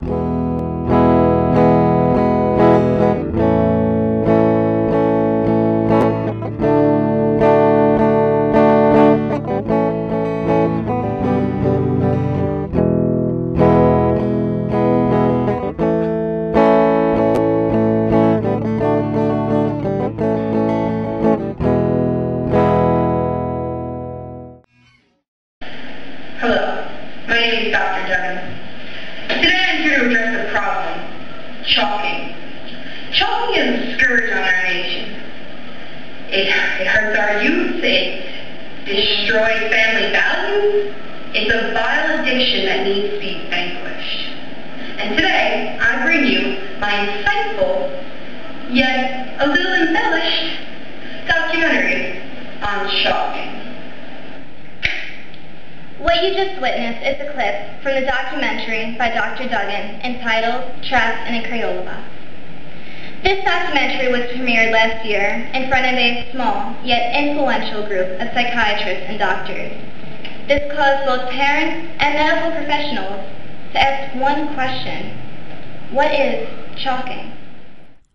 Hello, my name is Dr. Duggan. Today I'm here to address the problem, chalking. Chalking is a scourge on our nation. It hurts our youth, it destroys family values. It's a vile addiction that needs to be vanquished. And today I bring you my insightful, yet a little embellished, documentary on chalking. What you just witnessed is a clip from the documentary by Dr. Duggan entitled Trapped in a Crayola Box. This documentary was premiered last year in front of a small yet influential group of psychiatrists and doctors. This caused both parents and medical professionals to ask one question: what is chalking?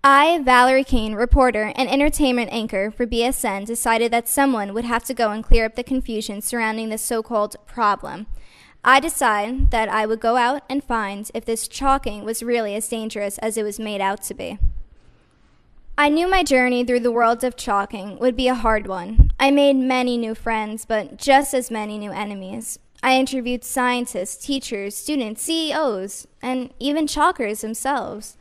I, Valerie Kane, reporter and entertainment anchor for BSN, decided that someone would have to go and clear up the confusion surrounding this so-called problem. I decided that I would go out and find if this chalking was really as dangerous as it was made out to be. I knew my journey through the world of chalking would be a hard one. I made many new friends, but just as many new enemies. I interviewed scientists, teachers, students, CEOs, and even chalkers themselves.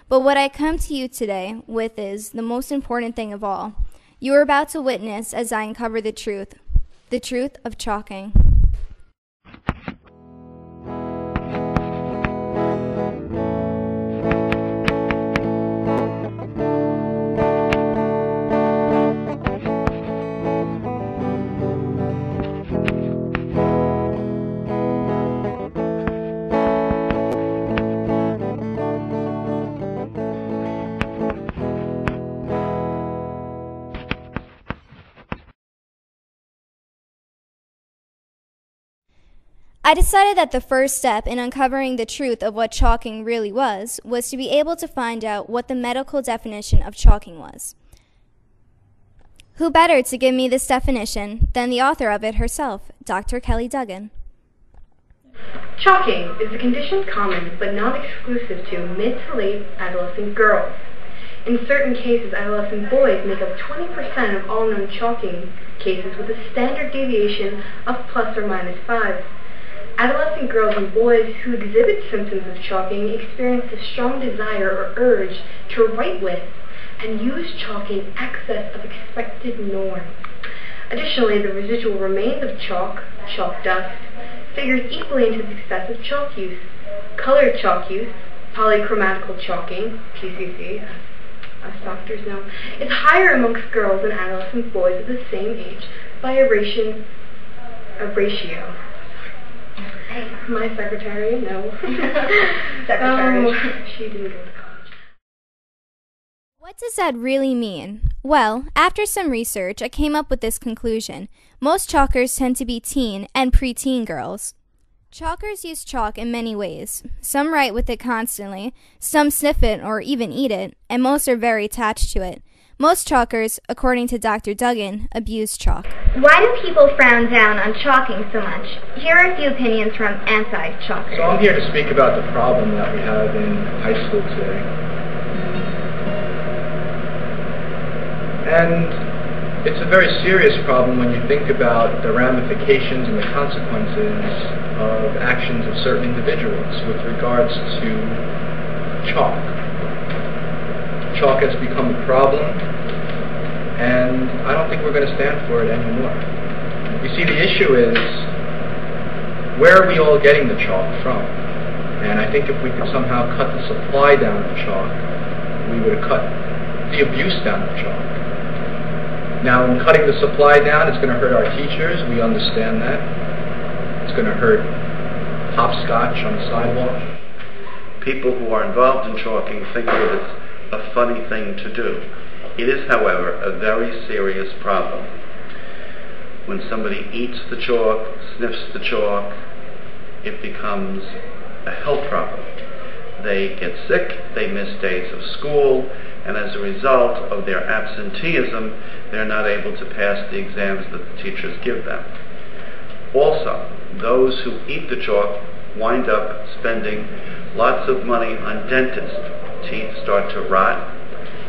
But what I come to you today with is the most important thing of all. You are about to witness as I uncover the truth of chalking. I decided that the first step in uncovering the truth of what chalking really was to be able to find out what the medical definition of chalking was. Who better to give me this definition than the author of it herself, Dr. Kelly Duggan. Chalking is a condition common but not exclusive to mid to late adolescent girls. In certain cases, adolescent boys make up 20% of all known chalking cases, with a standard deviation of plus or minus 5. Adolescent girls and boys who exhibit symptoms of chalking experience a strong desire or urge to write with and use chalk in excess of expected norms. Additionally, the residual remains of chalk dust, figures equally into the excessive chalk use. Colored chalk use, polychromatical chalking, PCC, as doctors know, is higher amongst girls than adolescent boys of the same age by a ratio. My secretary, no. She didn't go to college. What does that really mean? Well, after some research, I came up with this conclusion. Most chalkers tend to be teen and preteen girls. Chalkers use chalk in many ways. Some write with it constantly, some sniff it or even eat it, and most are very attached to it. Most chalkers, according to Dr. Duggan, abuse chalk. Why do people frown down on chalking so much? Here are a few opinions from anti-chalkers. So I'm here to speak about the problem that we have in high school today. And it's a very serious problem when you think about the ramifications and the consequences of actions of certain individuals with regards to chalk. Chalk has become a problem, and I don't think we're going to stand for it anymore. You see, the issue is, where are we all getting the chalk from? And I think if we could somehow cut the supply down of chalk, we would have cut the abuse down of chalk. Now, in cutting the supply down, it's going to hurt our teachers. We understand that. It's going to hurt hopscotch on the sidewalk. People who are involved in chalking think that it's a funny thing to do. It is, however, a very serious problem. When somebody eats the chalk, sniffs the chalk, it becomes a health problem. They get sick, they miss days of school, and as a result of their absenteeism, they're not able to pass the exams that the teachers give them. Also, those who eat the chalk wind up spending lots of money on dentists. Teeth start to rot,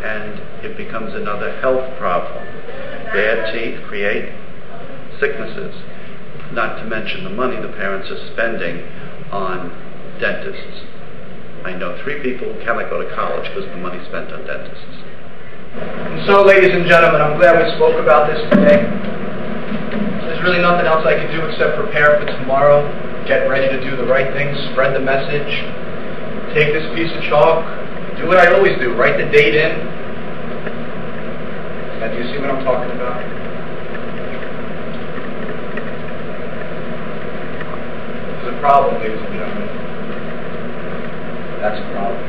and it becomes another health problem. Bad teeth create sicknesses, not to mention the money the parents are spending on dentists. I know 3 people who cannot go to college because of the money spent on dentists. And so, ladies and gentlemen, I'm glad we spoke about this today. There's really nothing else I can do except prepare for tomorrow, get ready to do the right thing, spread the message, take this piece of chalk, do what I always do, write the date in. Now, do you see what I'm talking about? There's a problem, ladies and gentlemen. That's a problem.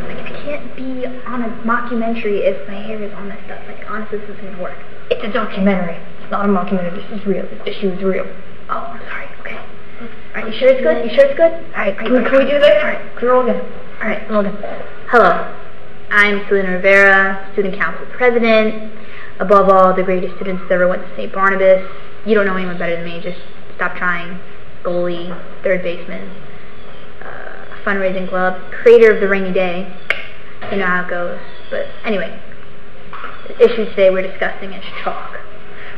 I can't be on a mockumentary if my hair is all messed up. Like, honestly, this isn't gonna work. It's a documentary. It's not a mockumentary. This is real. This issue is real. Oh, I'm sorry. Okay. Alright, you sure it's good? You sure it's good? Alright, can we do this? Alright, can we roll again? Alright, roll again. Hello. I'm Selena Rivera, student council president. Above all, the greatest students that ever went to St. Barnabas. You don't know anyone better than me. Just stop trying. Goalie, third baseman, fundraising club, creator of the rainy day. You know how it goes. But anyway, the issue today we're discussing is chalk.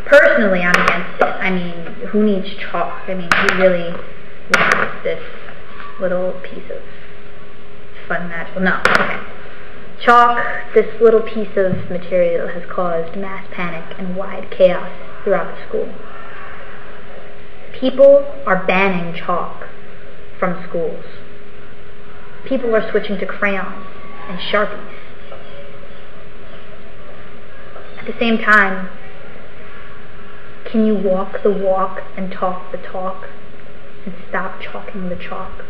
Personally, I'm against it. I mean, who needs chalk? I mean, who really wants this little piece of fun magical? No. Okay. Chalk, this little piece of material, has caused mass panic and wide chaos throughout the school. People are banning chalk from schools. People are switching to crayons and Sharpies. At the same time, can you walk the walk and talk the talk and stop chalking the chalk?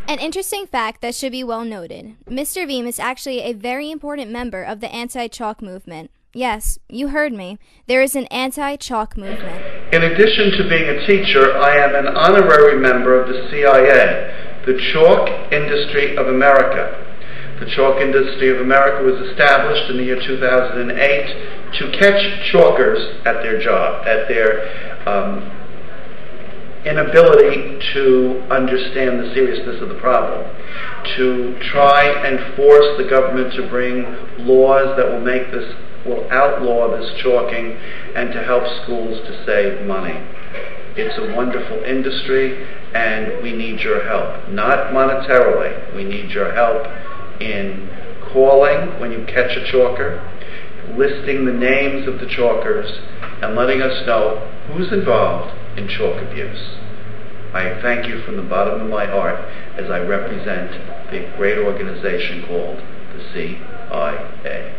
An interesting fact that should be well noted. Mr. Veeam is actually a very important member of the anti-chalk movement. Yes, you heard me. There is an anti-chalk movement. In addition to being a teacher, I am an honorary member of the CIA, the Chalk Industry of America. The Chalk Industry of America was established in the year 2008 to catch chalkers at their job, at their inability to understand the seriousness of the problem, to try and force the government to bring laws that will outlaw this chalking and to help schools to save money. It's a wonderful industry and we need your help. Not monetarily, we need your help in calling when you catch a chalker, listing the names of the chalkers, and letting us know who's involved in chalk abuse. I thank you from the bottom of my heart as I represent the great organization called the CIA.